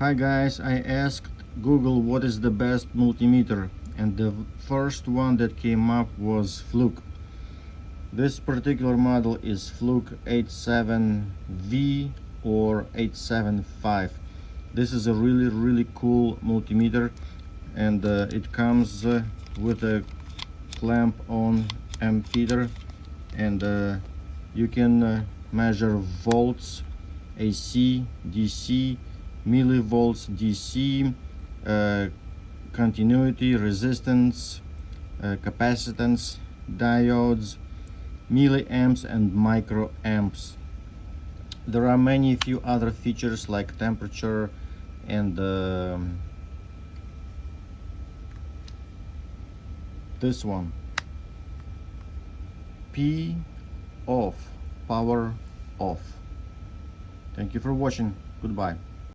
Hi guys, I asked Google what is the best multimeter, and the first one that came up was Fluke. This particular model is Fluke 87V or 875. This is a really cool multimeter, and it comes with a clamp on ammeter, and you can measure volts, AC, DC, millivolts DC, continuity, resistance, capacitance, diodes, milliamps and microamps. There are few other features like temperature and this one, P off, power off. Thank you for watching. Goodbye.